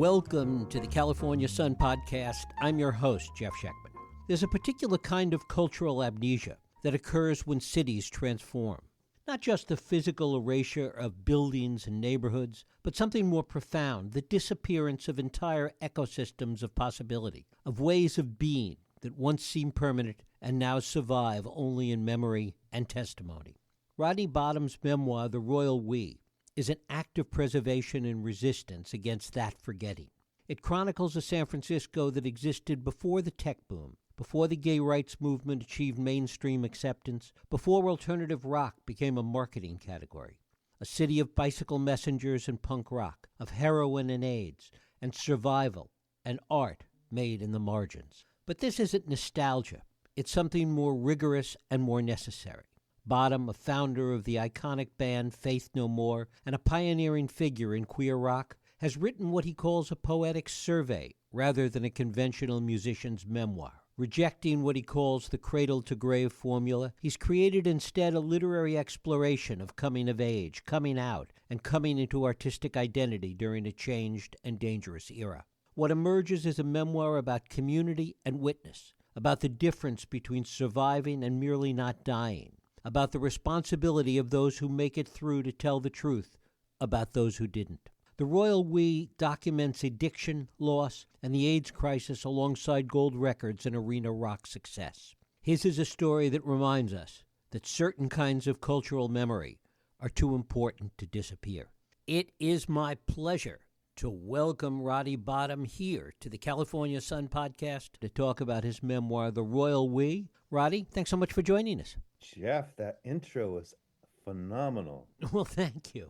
Welcome to the California Sun Podcast. I'm your host, Jeff Schechtman. There's a particular kind of cultural amnesia that occurs when cities transform. Not just the physical erasure of buildings and neighborhoods, but something more profound, the disappearance of entire ecosystems of possibility, of ways of being that once seemed permanent and now survive only in memory and testimony. Roddy Bottum's memoir, The Royal We, is an act of preservation and resistance against that forgetting. It chronicles a San Francisco that existed before the tech boom, before the gay rights movement achieved mainstream acceptance, before alternative rock became a marketing category. A city of bicycle messengers and punk rock, of heroin and AIDS, and survival, and art made in the margins. But this isn't nostalgia. It's something more rigorous and more necessary. Bottum, a founder of the iconic band Faith No More and a pioneering figure in queer rock, has written what he calls a poetic survey rather than a conventional musician's memoir. Rejecting what he calls the cradle-to-grave formula, he's created instead a literary exploration of coming of age, coming out, and coming into artistic identity during a changed and dangerous era. What emerges is a memoir about community and witness, about the difference between surviving and merely not dying, about the responsibility of those who make it through to tell the truth about those who didn't. The Royal We documents addiction, loss, and the AIDS crisis alongside gold records and arena rock success. His is a story that reminds us that certain kinds of cultural memory are too important to disappear. It is my pleasure to welcome Roddy Bottum here to the California Sun Podcast to talk about his memoir, The Royal We. Roddy, thanks so much for joining us. Jeff, that intro was phenomenal. Well, thank you.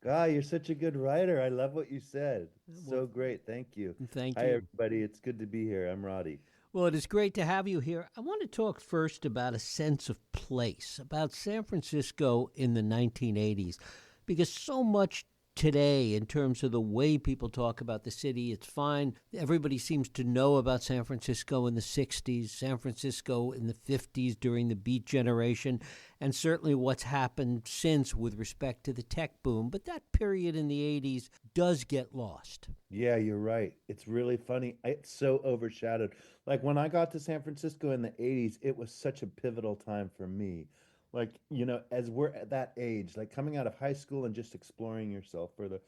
God, you're such a good writer. I love what you said. So great. Thank you. Thank Hi, you. everybody. It's good to be here. I'm Roddy. Well, it is great to have you here. I want to talk first about a sense of place, about San Francisco in the 1980s, because so much today, in terms of the way people talk about the city, it's fine. Everybody seems to know about San Francisco in the 60s, San Francisco in the 50s during the Beat generation, and certainly what's happened since with respect to the tech boom. But that period in the 80s does get lost. Yeah, you're right. It's really funny. It's so overshadowed. Like when I got to San Francisco in the 80s, it was such a pivotal time for me. Like, as we're at that age, like coming out of high school and just exploring yourself for the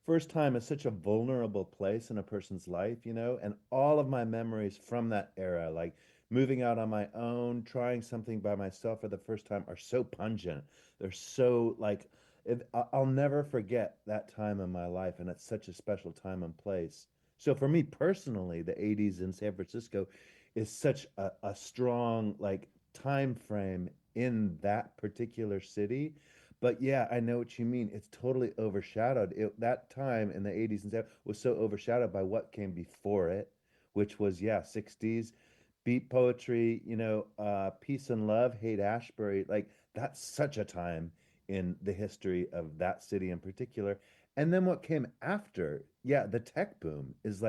first time is such a vulnerable place in a person's life, and all of my memories from that era, like moving out on my own, trying something by myself for the first time, are so pungent. They're so I'll never forget that time in my life, and it's such a special time and place. So for me personally, the 80s in San Francisco is such a strong time frame in that particular city. But yeah, I know what you mean. It's totally overshadowed. That time in the 80s and 70s was so overshadowed by what came before it, which was, 60s, beat poetry, peace and love, Haight-Ashbury. Like, that's such a time in the history of that city in particular. And then what came after, the tech boom is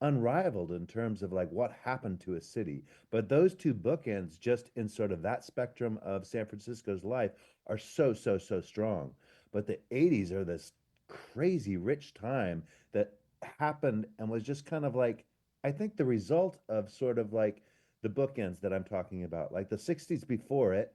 unrivaled in terms of what happened to a city. But those two bookends, just in sort of that spectrum of San Francisco's life, are so strong. But the 80s are this crazy rich time that happened and was just kind of I think the result of sort of the bookends that I'm talking about. Like the 60s before it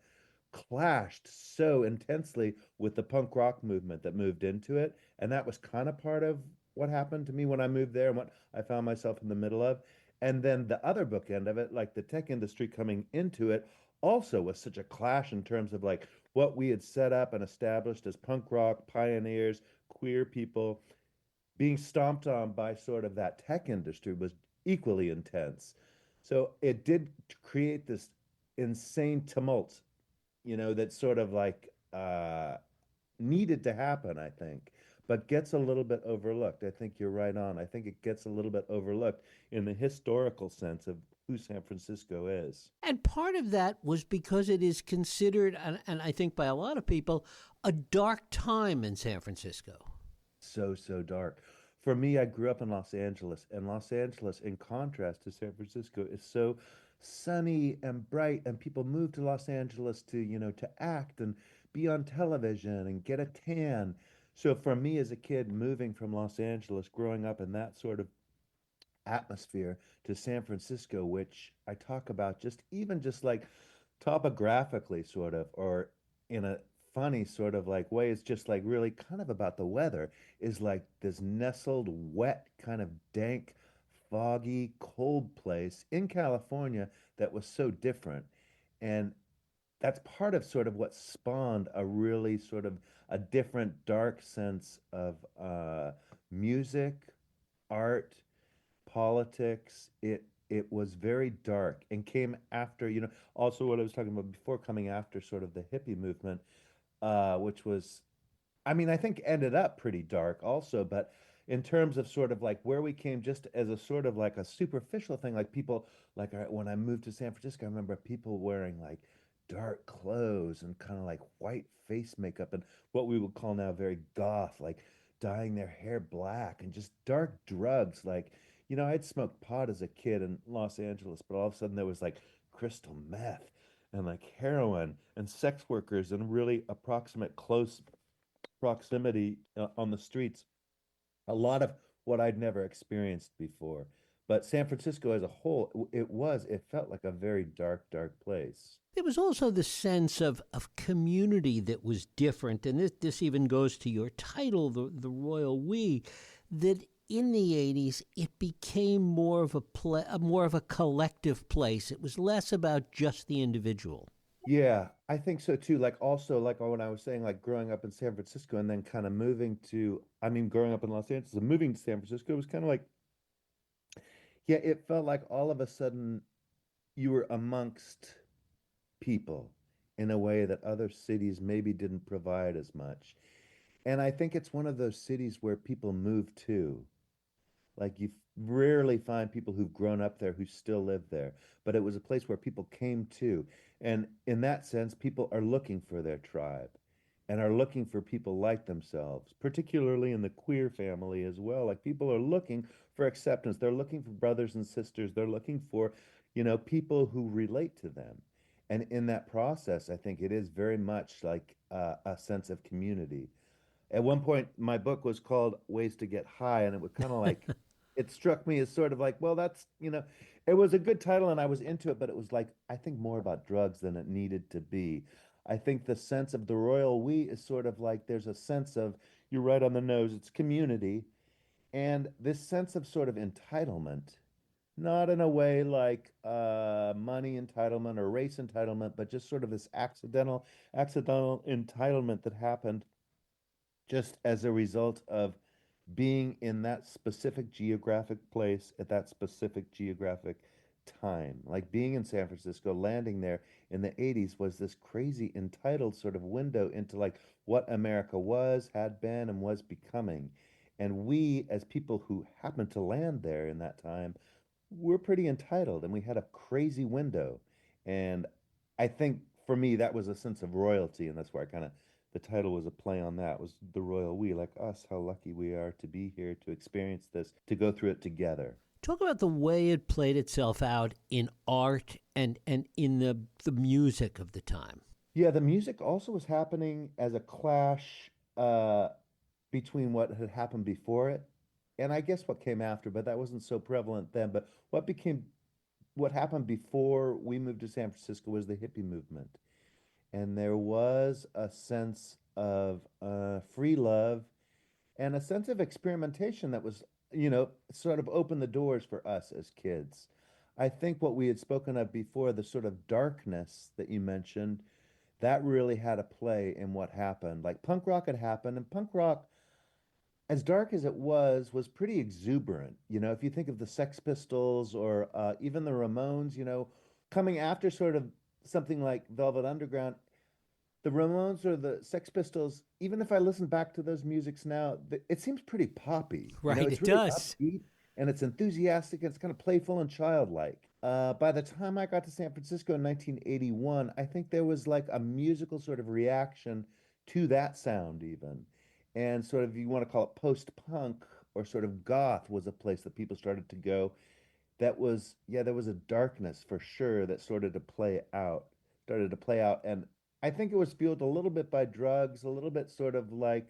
clashed so intensely with the punk rock movement that moved into it. And that was kind of part of what happened to me when I moved there and what I found myself in the middle of. And then the other bookend of it, like the tech industry coming into it, also was such a clash in terms of what we had set up and established as punk rock pioneers, queer people, being stomped on by sort of that tech industry was equally intense. So it did create this insane tumult, that sort of needed to happen, I think, but gets a little bit overlooked. I think you're right on. I think it gets a little bit overlooked in the historical sense of who San Francisco is. And part of that was because it is considered, and I think by a lot of people, a dark time in San Francisco. So dark. For me, I grew up in Los Angeles, and Los Angeles, in contrast to San Francisco, is so sunny and bright, and people move to Los Angeles to act and be on television and get a tan. So for me as a kid moving from Los Angeles, growing up in that sort of atmosphere to San Francisco, which I talk about just even just like topographically, sort of, or in a funny sort of like way, it's just like really kind of about the weather, is like this nestled, wet, kind of dank, foggy, cold place in California that was so different. And that's part of sort of what spawned a really sort of a different, dark sense of music, art, politics. It was very dark and came after, also what I was talking about before, coming after sort of the hippie movement, which was, I mean, I think ended up pretty dark also, but in terms of sort of like where we came just as a sort of like a superficial thing, like people, like when I moved to San Francisco, I remember people wearing like dark clothes and kind of like white face makeup and what we would call now very goth, like dyeing their hair black and just dark drugs. Like, I'd smoked pot as a kid in Los Angeles, but all of a sudden there was like crystal meth and like heroin and sex workers and really approximate close proximity on the streets, a lot of what I'd never experienced before. But San Francisco as a whole, it felt like a very dark, dark place. There was also the sense of community that was different, and this even goes to your title, the Royal We, that in the 80s it became more of a collective place. It was less about just the individual. Yeah, I think so too. Like also like when I was saying like growing up in San Francisco and then kind of moving to, I mean, growing up in Los Angeles and moving to San Francisco, it was kind of like, yeah, it felt like all of a sudden you were amongst people in a way that other cities maybe didn't provide as much. And I think it's one of those cities where people move to. Like you rarely find people who've grown up there who still live there, but it was a place where people came to. And in that sense, people are looking for their tribe and are looking for people like themselves, particularly in the queer family as well. Like people are looking for acceptance. They're looking for brothers and sisters. They're looking for, people who relate to them. And in that process, I think it is very much like a sense of community. At one point, my book was called Ways to Get High, and it was kind of like, it struck me as sort of like, well, it was a good title and I was into it, but it was like, I think more about drugs than it needed to be. I think the sense of the royal we is sort of like there's a sense of, you're right on the nose, it's community, and this sense of sort of entitlement, not in a way like money entitlement or race entitlement, but just sort of this accidental entitlement that happened just as a result of being in that specific geographic place at that specific geographic time. Like being in San Francisco, landing there in the 80s was this crazy entitled sort of window into like what America was, had been, and was becoming. And we, as people who happened to land there in that time, were pretty entitled and we had a crazy window. And I think for me, that was a sense of royalty. And that's where I kind of, the title was a play on that, was the royal we, like us, how lucky we are to be here, to experience this, to go through it together. Talk about the way it played itself out in art and in the music of the time. Yeah, the music also was happening as a clash between what had happened before it and I guess what came after, but that wasn't so prevalent then. But what happened before we moved to San Francisco was the hippie movement. And there was a sense of free love and a sense of experimentation that was, sort of opened the doors for us as kids. I think what we had spoken of before, the sort of darkness that you mentioned, that really had a play in what happened. Like punk rock had happened, and punk rock, as dark as it was pretty exuberant. If you think of the Sex Pistols or even the Ramones, coming after sort of something like Velvet Underground, the Ramones or the Sex Pistols, even if I listen back to those musics now, it seems pretty poppy. Right, It's it really does. upbeat and it's enthusiastic and it's kind of playful and childlike. By the time I got to San Francisco in 1981, I think there was like a musical sort of reaction to that sound, even. And sort of, you want to call it post-punk or sort of goth was a place that people started to go. That was, yeah, there was a darkness for sure that started to play out. And I think it was fueled a little bit by drugs, a little bit sort of like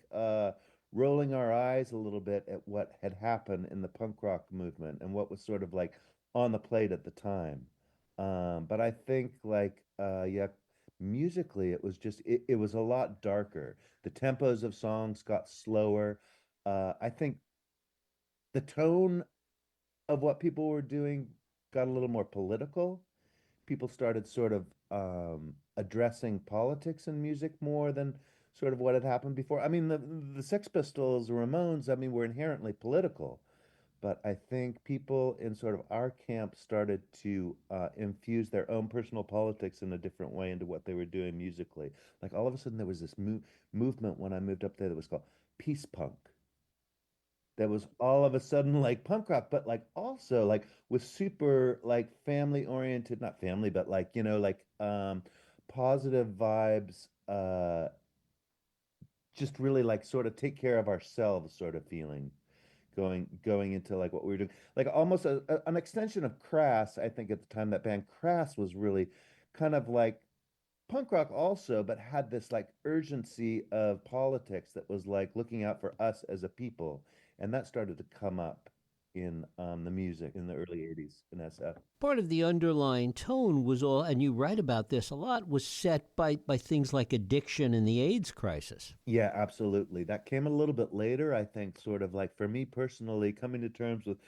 rolling our eyes a little bit at what had happened in the punk rock movement and what was sort of like on the plate at the time. But I think yeah, musically it was a lot darker. The tempos of songs got slower. I think the tone of what people were doing got a little more political. People started sort of addressing politics in music more than sort of what had happened before. I mean, the Sex Pistols, the Ramones, I mean, were inherently political, but I think people in sort of our camp started to infuse their own personal politics in a different way into what they were doing musically. Like all of a sudden, there was this movement when I moved up there that was called peace punk, that was all of a sudden like punk rock, but like also like with super like family oriented, not family, but like, like positive vibes, just really like sort of take care of ourselves sort of feeling going into like what we were doing. Like almost an extension of Crass, I think at the time that band Crass was really kind of like punk rock also, but had this like urgency of politics that was like looking out for us as a people. And that started to come up in the music in the early 80s in SF. Part of the underlying tone was all, and you write about this a lot, was set by things like addiction and the AIDS crisis. Yeah, absolutely. That came a little bit later, I think, sort of like for me personally, coming to terms with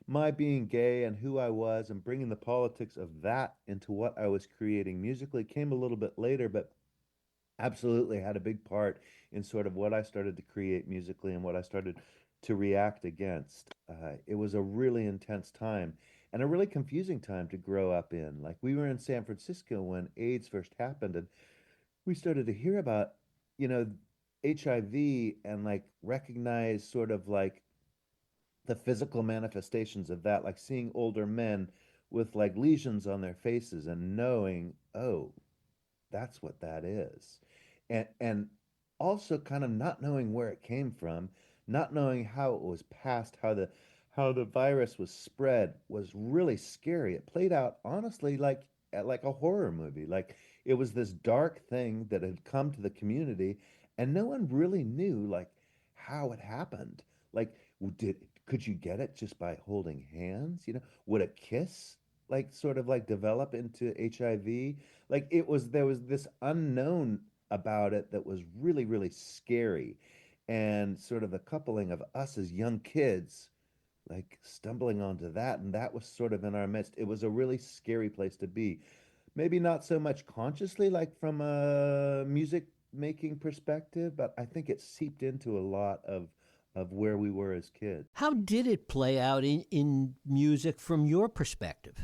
my being gay and who I was and bringing the politics of that into what I was creating musically came a little bit later, but absolutely had a big part in sort of what I started to create musically and what I started to react against. It was a really intense time and a really confusing time to grow up in. Like we were in San Francisco when AIDS first happened, and we started to hear about, you know, HIV and like recognize sort of like the physical manifestations of that, like seeing older men with like lesions on their faces and knowing, oh, that's what that is. And also kind of not knowing where it came from, not knowing how it was passed, how the virus was spread was really scary. It played out honestly like a horror movie. Like it was this dark thing that had come to the community and no one really knew like how it happened. Like did could you get it just by holding hands? Would a kiss like sort of like develop into HIV? Like there was this unknown about it that was really, really scary. And sort of the coupling of us as young kids, like stumbling onto that, and that was sort of in our midst. It was a really scary place to be. Maybe not so much consciously, like from a music making perspective, but I think it seeped into a lot of where we were as kids. How did it play out in music from your perspective?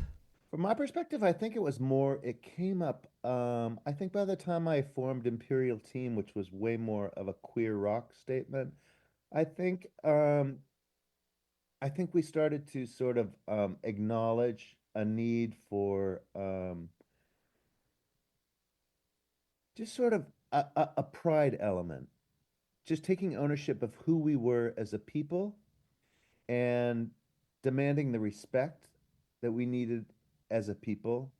From my perspective, I think it came up, I think by the time I formed Imperial Team, which was way more of a queer rock statement, I think, I think we started to sort of acknowledge a need for just sort of a pride element, just taking ownership of who we were as a people and demanding the respect that we needed as a people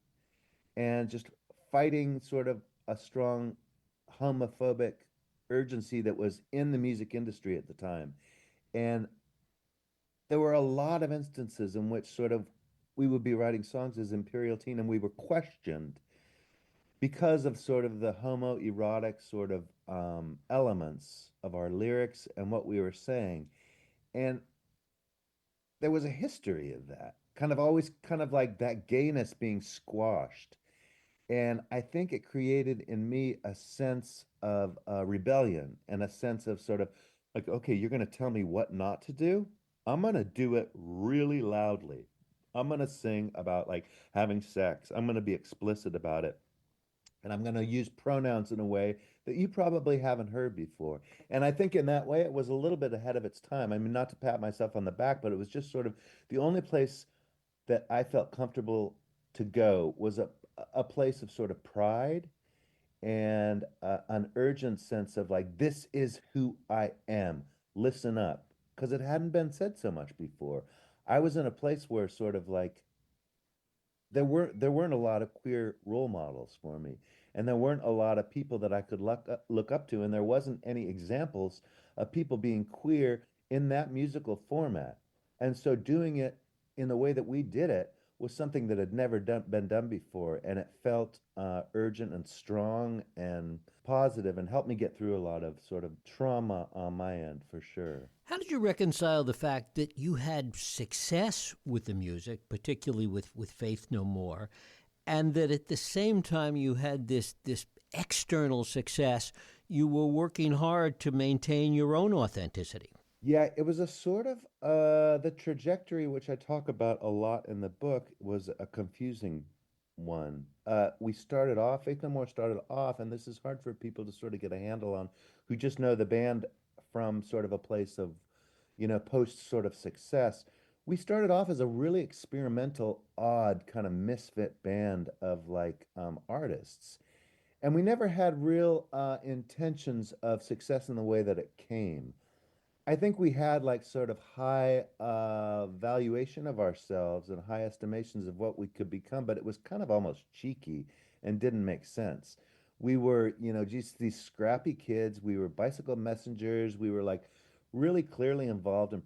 and just fighting sort of a strong homophobic urgency that was in the music industry at the time. And there were a lot of instances in which sort of we would be writing songs as Imperial Teen and we were questioned because of sort of the homoerotic sort of elements of our lyrics and what we were saying. And there was a history of that, kind of always kind of like that gayness being squashed. And I think it created in me a sense of rebellion and a sense of sort of like, okay, you're going to tell me what not to do. I'm going to do it really loudly. I'm going to sing about like having sex. I'm going to be explicit about it. And I'm going to use pronouns in a way that you probably haven't heard before. And I think in that way, it was a little bit ahead of its time. I mean, not to pat myself on the back, but it was just sort of the only place that I felt comfortable to go was a place of sort of pride and an urgent sense of like, this is who I am. Listen up. Because it hadn't been said so much before. I was in a place where sort of like there weren't a lot of queer role models for me, and there weren't a lot of people that I could look up to, and there wasn't any examples of people being queer in that musical format. And so doing it in the way that we did it was something that had never been done before. And it felt urgent and strong and positive and helped me get through a lot of sort of trauma on my end for sure. How did you reconcile the fact that you had success with the music, particularly with Faith No More, and that at the same time you had this external success, you were working hard to maintain your own authenticity? Yeah, it was a sort of the trajectory which I talk about a lot in the book was a confusing one. We started off, Faith No More started off, and this is hard for people to sort of get a handle on who just know the band from sort of a place of, post sort of success. We started off as a really experimental, odd kind of misfit band of like artists. And we never had real intentions of success in the way that it came. I think we had like sort of high valuation of ourselves and high estimations of what we could become, but it was kind of almost cheeky and didn't make sense. We were, just these scrappy kids. We were bicycle messengers. We were like really clearly involved in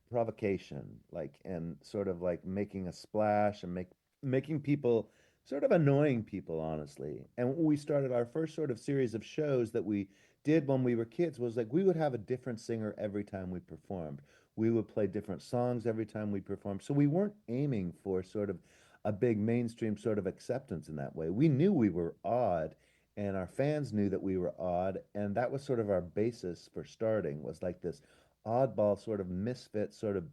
provocation, like and sort of like making a splash and making people sort of annoying people, honestly. And when we started our first sort of series of shows that we did when we were kids was like we would have a different singer every time we performed. We would play different songs every time we performed. So we weren't aiming for sort of a big mainstream sort of acceptance in that way. We knew we were odd and our fans knew that we were odd, and that was sort of our basis for starting was like this oddball sort of misfit sort of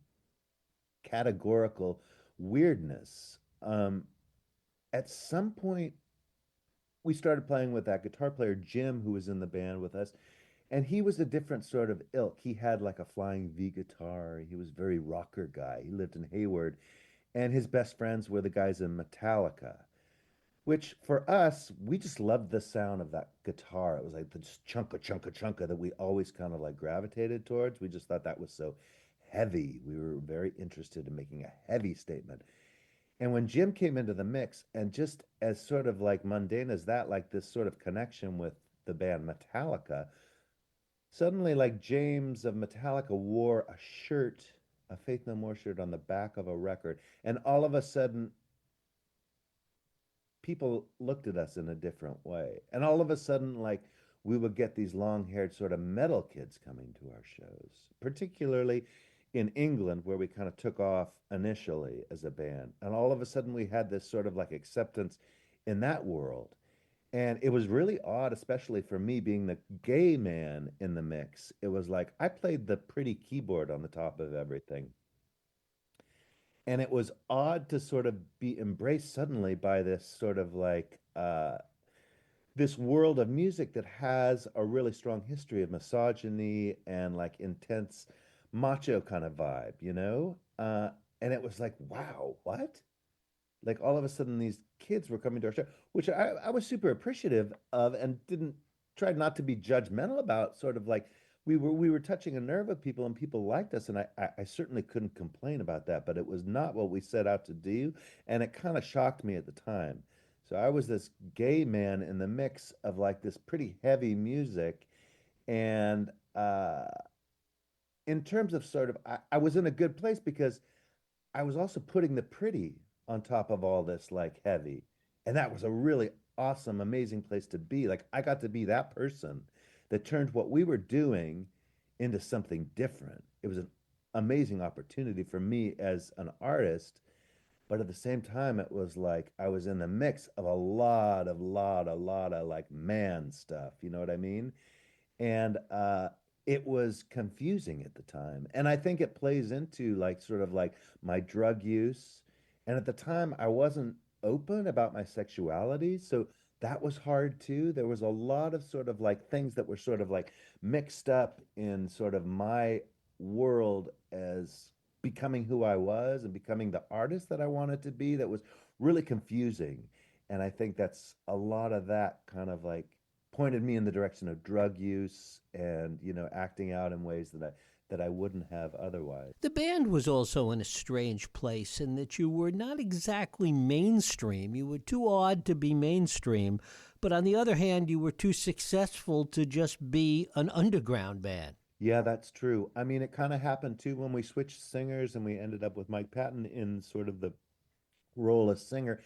categorical weirdness. At some point we started playing with that guitar player Jim, who was in the band with us, and he was a different sort of ilk. He had like a flying V guitar. He was a very rocker guy. He lived in Hayward, and his best friends were the guys in Metallica. Which for us, we just loved the sound of that guitar. It was like the just chunka chunka chunka that we always kind of like gravitated towards. We just thought that was so heavy. We were very interested in making a heavy statement. And when Jim came into the mix, and just as sort of like mundane as that, like this sort of connection with the band Metallica, suddenly like James of Metallica wore a shirt, a Faith No More shirt on the back of a record. And all of a sudden, people looked at us in a different way. And all of a sudden, like we would get these long haired sort of metal kids coming to our shows, particularly in England, where we kind of took off initially as a band. And all of a sudden, we had this sort of like acceptance in that world. And it was really odd, especially for me being the gay man in the mix. It was like I played the pretty keyboard on the top of everything. And it was odd to sort of be embraced suddenly by this sort of like this world of music that has a really strong history of misogyny and like intense macho kind of vibe, and it was like, wow, what? Like all of a sudden these kids were coming to our show, which I was super appreciative of and didn't tried not to be judgmental about. Sort of like we were touching a nerve with people and people liked us, and I certainly couldn't complain about that, but it was not what we set out to do, and it kind of shocked me at the time. So I was this gay man in the mix of like this pretty heavy music, and in terms of sort of I was in a good place because I was also putting the pretty on top of all this like heavy. And that was a really awesome, amazing place to be. Like I got to be that person that turned what we were doing into something different. It was an amazing opportunity for me as an artist, but at the same time it was like I was in the mix of a lot of like man stuff, you know what I mean? And it was confusing at the time, and I think it plays into like sort of like my drug use. And at the time I wasn't open about my sexuality, so that was hard too. There was a lot of sort of like things that were sort of like mixed up in sort of my world as becoming who I was and becoming the artist that I wanted to be, that was really confusing. And I think that's a lot of that kind of like pointed me in the direction of drug use and acting out in ways that I wouldn't have otherwise. The band was also in a strange place in that you were not exactly mainstream. You were too odd to be mainstream, but on the other hand, you were too successful to just be an underground band. Yeah, that's true. I mean, it kind of happened too when we switched singers and we ended up with Mike Patton in sort of the role as singer.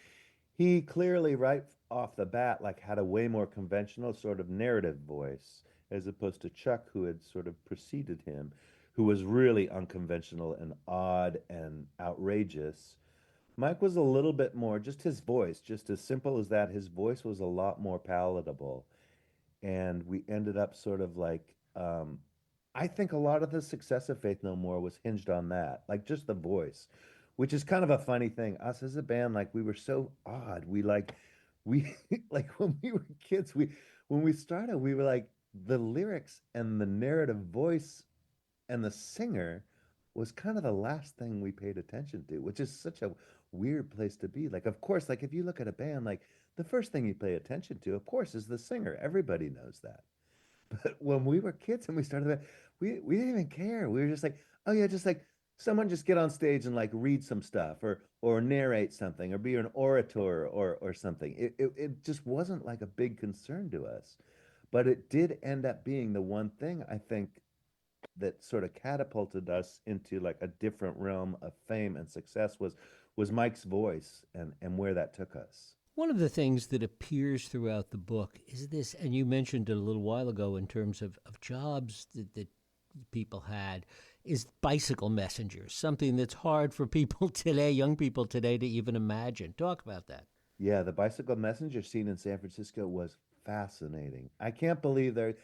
He clearly, right off the bat, like had a way more conventional sort of narrative voice as opposed to Chuck, who had sort of preceded him, who was really unconventional and odd and outrageous. Mike was a little bit more, just his voice, just as simple as that, his voice was a lot more palatable. And we ended up sort of like, I think a lot of the success of Faith No More was hinged on that, like just the voice, which is kind of a funny thing. Us as a band, like we were so odd. We like when we were kids, when we started, we were like the lyrics and the narrative voice and the singer was kind of the last thing we paid attention to, which is such a weird place to be. Like, of course, like if you look at a band, like the first thing you pay attention to, of course, is the singer. Everybody knows that. But when we were kids and we started that, we didn't even care. We were just like, oh yeah, just like someone just get on stage and like read some stuff or narrate something or be an orator or something. It just wasn't like a big concern to us. But it did end up being the one thing I think that sort of catapulted us into like a different realm of fame and success was Mike's voice and where that took us. One of the things that appears throughout the book is this, and you mentioned it a little while ago in terms of jobs that people had, is bicycle messengers, something that's hard for people today, young people today, to even imagine. Talk about that. Yeah, the bicycle messenger scene in San Francisco was fascinating. I can't believe there.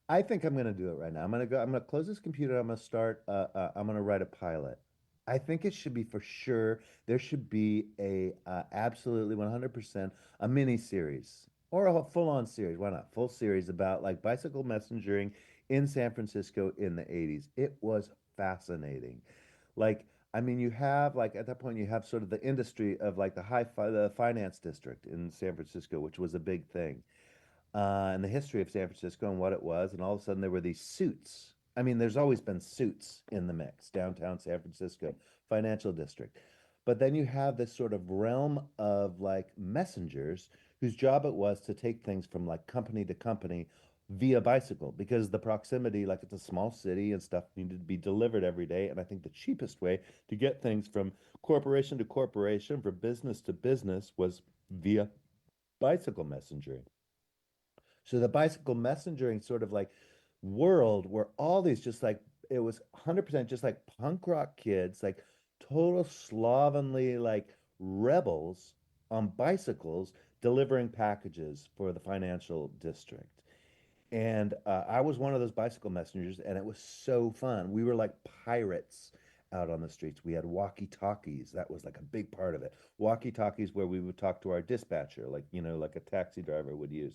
I think I'm going to do it right now. I'm going to close this computer. I'm going to start. I'm going to write a pilot. I think it should be for sure. There should be a absolutely 100% a mini series or a full on series. Why not? Full series about like bicycle messengering in San Francisco in the 80s. It was fascinating. Like, I mean, you have like at that point you have sort of the industry of like the finance district in San Francisco, which was a big thing, and the history of San Francisco and what it was, and all of a sudden there were these suits. I mean, there's always been suits in the mix, downtown San Francisco, financial district. But then you have this sort of realm of like messengers whose job it was to take things from like company to company via bicycle because the proximity, like it's a small city and stuff needed to be delivered every day. And I think the cheapest way to get things from corporation to corporation, from business to business, was via bicycle messengering. So the bicycle messengering sort of like world where all these just like it was 100% just like punk rock kids, like total slovenly like rebels on bicycles delivering packages for the financial district. And I was one of those bicycle messengers, and it was so fun. We were like pirates out on the streets. We had walkie-talkies. That was like a big part of it. Walkie-talkies where we would talk to our dispatcher, like, like a taxi driver would use.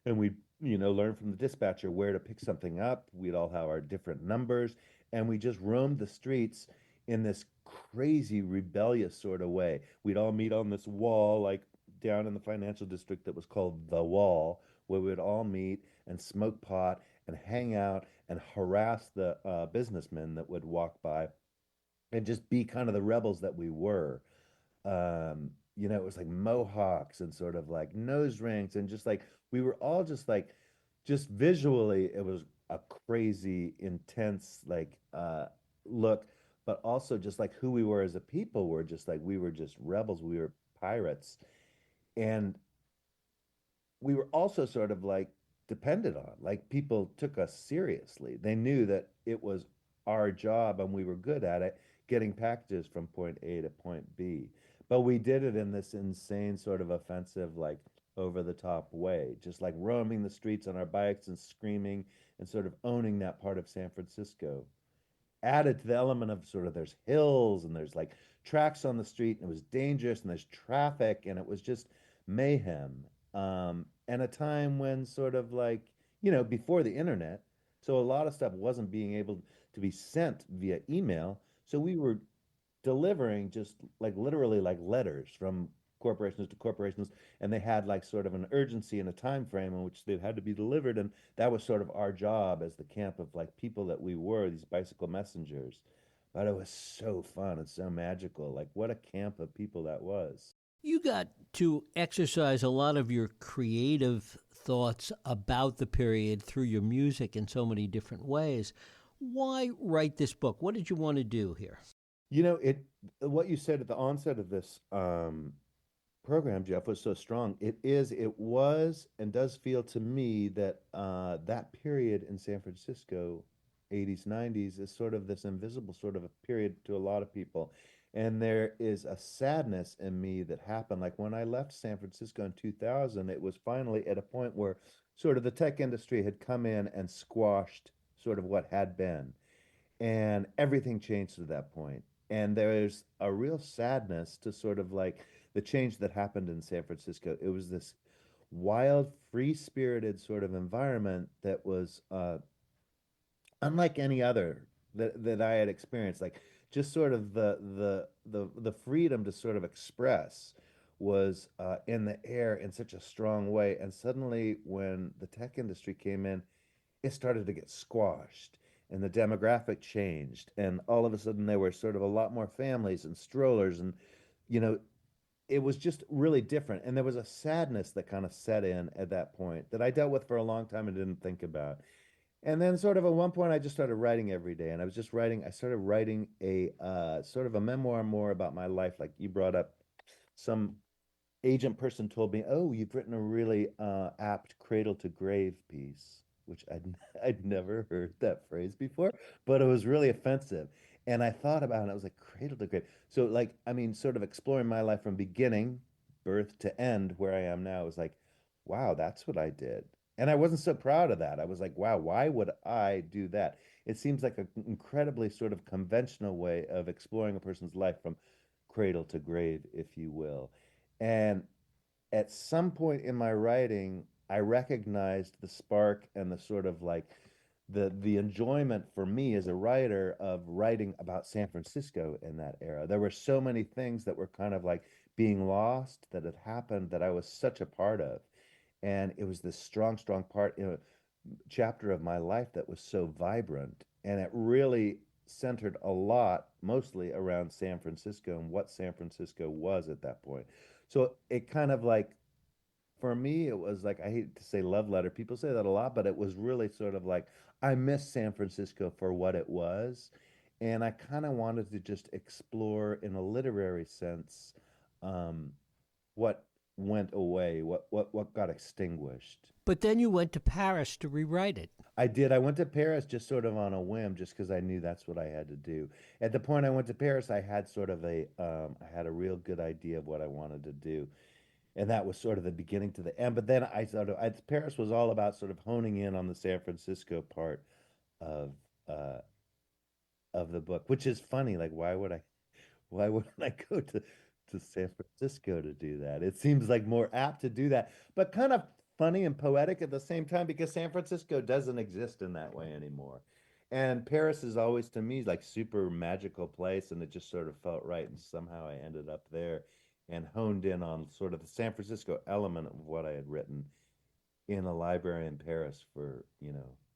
And we, learn from the dispatcher where to pick something up. We'd all have our different numbers, and we just roamed the streets in this crazy rebellious sort of way. We'd all meet on this wall, like down in the financial district that was called the Wall, where we'd all meet and smoke pot and hang out and harass the businessmen that would walk by and just be kind of the rebels that we were. It was like mohawks and sort of like nose rings and just like we were all just like just visually it was a crazy intense like look, but also just like who we were as a people were just like we were just rebels, we were pirates. And we were also sort of like depended on. Like people took us seriously. They knew that it was our job and we were good at it, getting packages from point A to point B. But we did it in this insane sort of offensive, like over the top way, just like roaming the streets on our bikes and screaming and sort of owning that part of San Francisco, added to the element of sort of there's hills and there's like tracks on the street and it was dangerous and there's traffic and it was just mayhem. And a time when sort of like, before the internet, so a lot of stuff wasn't being able to be sent via email. So we were delivering just like literally like letters from corporations to corporations, and they had like sort of an urgency and a time frame in which they had to be delivered, and that was sort of our job as the camp of like people that we were, these bicycle messengers. But it was so fun and so magical. Like what a camp of people that was. You got to exercise a lot of your creative thoughts about the period through your music in so many different ways. Why write this book? What did you want to do here? It what you said at the onset of this program, Jeff, was so strong. It was, and does feel to me that that period in San Francisco, 80s, 90s, is sort of this invisible sort of a period to a lot of people. And there is a sadness in me that happened. Like when I left San Francisco in 2000, it was finally at a point where sort of the tech industry had come in and squashed sort of what had been, and everything changed at that point. And there's a real sadness to sort of like the change that happened in San Francisco. It was this wild, free-spirited sort of environment that was unlike any other that I had experienced. Like just sort of the freedom to sort of express was in the air in such a strong way. And suddenly, when the tech industry came in, it started to get squashed and the demographic changed, and all of a sudden there were sort of a lot more families and strollers, and you know it was just really different, and there was a sadness that kind of set in at that point that I dealt with for a long time and didn't think about. And then sort of at one point I just started writing every day, and I started writing a sort of a memoir more about my life. Like you brought up, some agent person told me, "Oh, you've written a really apt cradle to grave piece," which I'd never heard that phrase before, but it was really offensive. And I thought about it. I was like, "Cradle to grave." So, like, I mean, sort of exploring my life from beginning, birth to end, where I am now, is like, wow, that's what I did. And I wasn't so proud of that. I was like, wow, why would I do that? It seems like an incredibly sort of conventional way of exploring a person's life from cradle to grave, if you will. And at some point in my writing, I recognized the spark and the sort of like the enjoyment for me as a writer of writing about San Francisco in that era. There were so many things that were kind of like being lost that had happened that I was such a part of. And it was this strong, strong part, chapter of my life that was so vibrant. And it really centered a lot, mostly around San Francisco and what San Francisco was at that point. So it kind of like, for me, it was like, I hate to say love letter. People say that a lot, but it was really sort of like, I miss San Francisco for what it was. And I kind of wanted to just explore in a literary sense, um, what went away, what got extinguished. But then you went to Paris to rewrite it. I did. I went to Paris just sort of on a whim, just because I knew that's what I had to do. At the point I went to Paris, I had sort of I had a real good idea of what I wanted to do, and that was sort of the beginning to the end. But then Paris was all about sort of honing in on the San Francisco part of uh, of the book, which is funny. Like, why wouldn't I go to San Francisco to do that? It seems like more apt to do that, but kind of funny and poetic at the same time because San Francisco doesn't exist in that way anymore. And Paris is always to me like super magical place, and it just sort of felt right. And somehow I ended up there and honed in on sort of the San Francisco element of what I had written in a library in Paris for,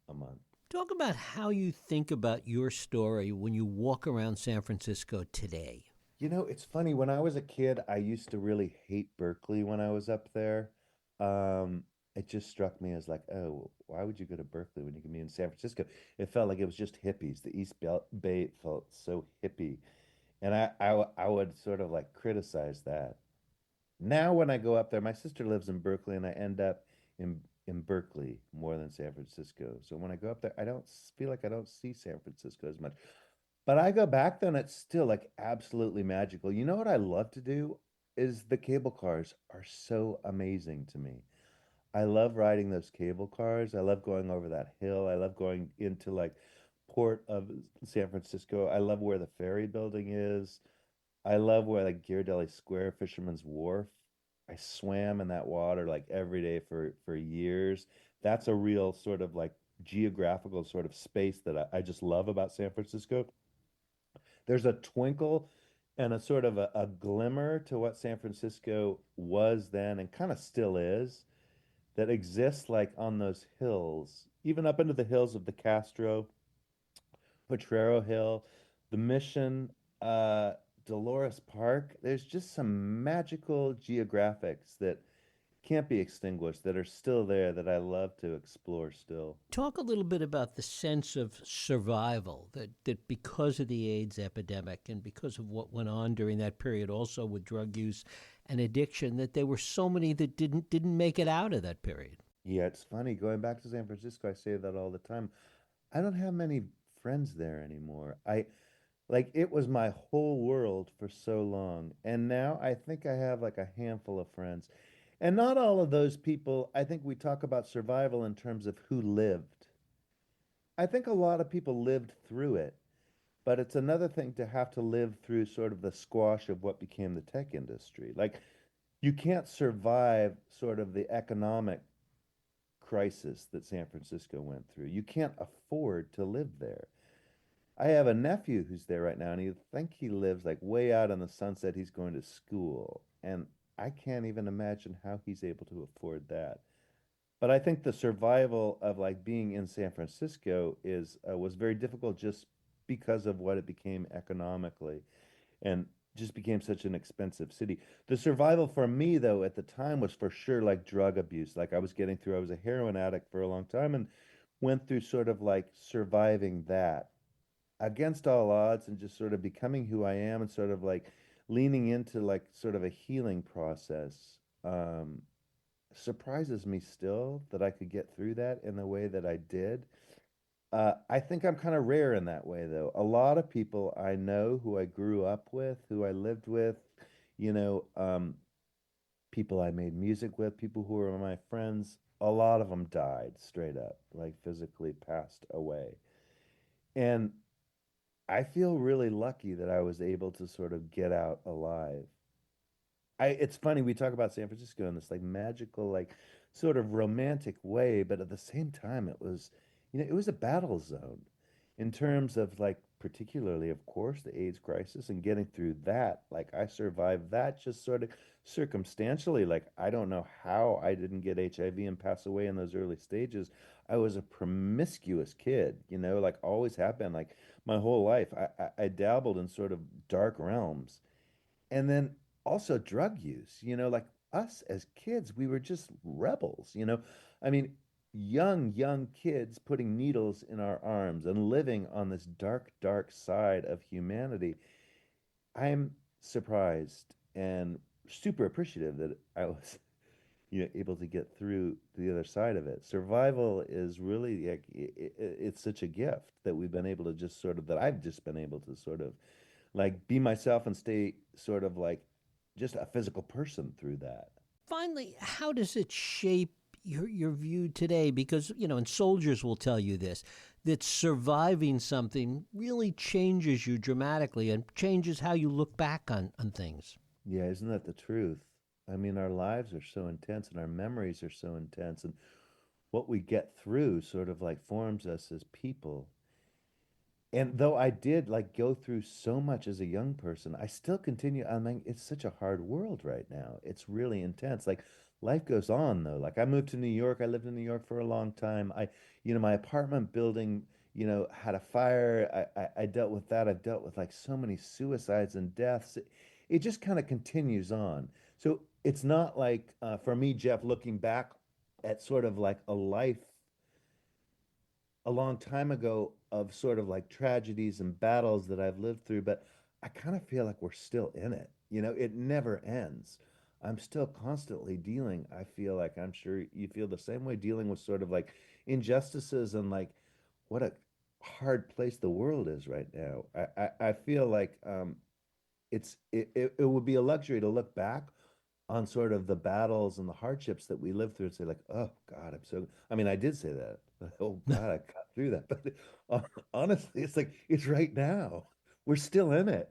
a month. Talk about how you think about your story when you walk around San Francisco today. It's funny. When I was a kid, I used to really hate Berkeley when I was up there. It just struck me as like, oh, why would you go to Berkeley when you can be in San Francisco? It felt like it was just hippies. The Bay felt so hippie. And I would sort of like criticize that. Now, when I go up there, my sister lives in Berkeley, and I end up in Berkeley more than San Francisco. So when I go up there, I don't feel like I don't see San Francisco as much. But I go back then, it's still like absolutely magical. You know what I love to do is the cable cars are so amazing to me. I love riding those cable cars. I love going over that hill. I love going into like port of San Francisco. I love where the ferry building is. I love where like Ghirardelli Square, Fisherman's Wharf. I swam in that water like every day for years. That's a real sort of like geographical sort of space that I just love about San Francisco. There's a twinkle and a sort of a glimmer to what San Francisco was then and kind of still is, that exists like on those hills, even up into the hills of the Castro, Potrero Hill, the Mission, Dolores Park. There's just some magical geographics that can't be extinguished, that are still there, that I love to explore still. Talk a little bit about the sense of survival that because of the AIDS epidemic and because of what went on during that period, also with drug use and addiction, that there were so many that didn't make it out of that period. Yeah, it's funny. Going back to San Francisco, I say that all the time. I don't have many friends there anymore. Like it was my whole world for so long. And now I think I have like a handful of friends. And not all of those people, I think we talk about survival in terms of who lived. I think a lot of people lived through it, but it's another thing to have to live through sort of the squash of what became the tech industry. Like you can't survive sort of the economic crisis that San Francisco went through. You can't afford to live there. I have a nephew who's there right now, and he think he lives like way out on the sunset. He's going to school, and I can't even imagine how he's able to afford that. But I think the survival of like being in San Francisco is was very difficult just because of what it became economically, and just became such an expensive city. The survival for me though at the time was for sure like drug abuse. Like I was getting through. I was a heroin addict for a long time and went through sort of like surviving that against all odds and just sort of becoming who I am and sort of like leaning into like sort of a healing process. Surprises me still that I could get through that in the way that I did. I think I'm kind of rare in that way, though. A lot of people I know who I grew up with, who I lived with, you know, people I made music with, people who were my friends, a lot of them died straight up, like physically passed away. And I feel really lucky that I was able to sort of get out alive. It's funny, we talk about San Francisco in this like magical, like sort of romantic way, but at the same time, it was, it was a battle zone in terms of like, particularly, of course, the AIDS crisis and getting through that. Like, I survived that just sort of circumstantially. Like, I don't know how I didn't get HIV and pass away in those early stages. I was a promiscuous kid, like always have been, like my whole life. I dabbled in sort of dark realms and then also drug use, like us as kids, we were just rebels. I mean, young kids putting needles in our arms and living on this dark, dark side of humanity. I'm surprised and super appreciative that I was, able to get through to the other side of it. Survival is really like it's such a gift that we've been able to just sort of that I've just been able to sort of like be myself and stay sort of like just a physical person through that. Finally, how does it shape your view today? Because, and soldiers will tell you this, that surviving something really changes you dramatically and changes how you look back on things. Yeah, isn't that the truth? I mean, our lives are so intense and our memories are so intense, and what we get through sort of like forms us as people. And though I did like go through so much as a young person, I still continue. I mean, it's such a hard world right now. It's really intense. Like life goes on though. Like I moved to New York. I lived in New York for a long time. My apartment building, had a fire. I dealt with that. I've dealt with like so many suicides and deaths. It just kind of continues on. So it's not like for me, Jeff, looking back at sort of like a life a long time ago of sort of like tragedies and battles that I've lived through, but I kind of feel like we're still in it. It never ends. I'm still constantly dealing. I feel like I'm sure you feel the same way, dealing with sort of like injustices and like what a hard place the world is right now. I feel like it would be a luxury to look back on sort of the battles and the hardships that we lived through and say like, oh God, I mean, I did say that. Oh God, I got through that. But honestly, it's like, it's right now. We're still in it.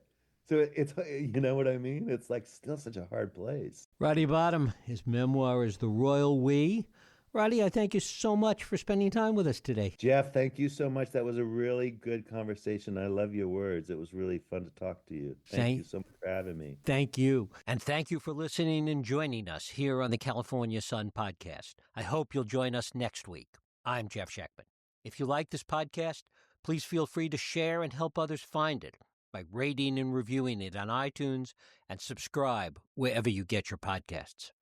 So it's, you know what I mean? It's like still such a hard place. Roddy Bottum, his memoir is The Royal We. Roddy, I thank you so much for spending time with us today. Jeff, thank you so much. That was a really good conversation. I love your words. It was really fun to talk to you. Thank you so much for having me. Thank you. And thank you for listening and joining us here on the California Sun podcast. I hope you'll join us next week. I'm Jeff Sheckman. If you like this podcast, please feel free to share and help others find it by rating and reviewing it on iTunes and subscribe wherever you get your podcasts.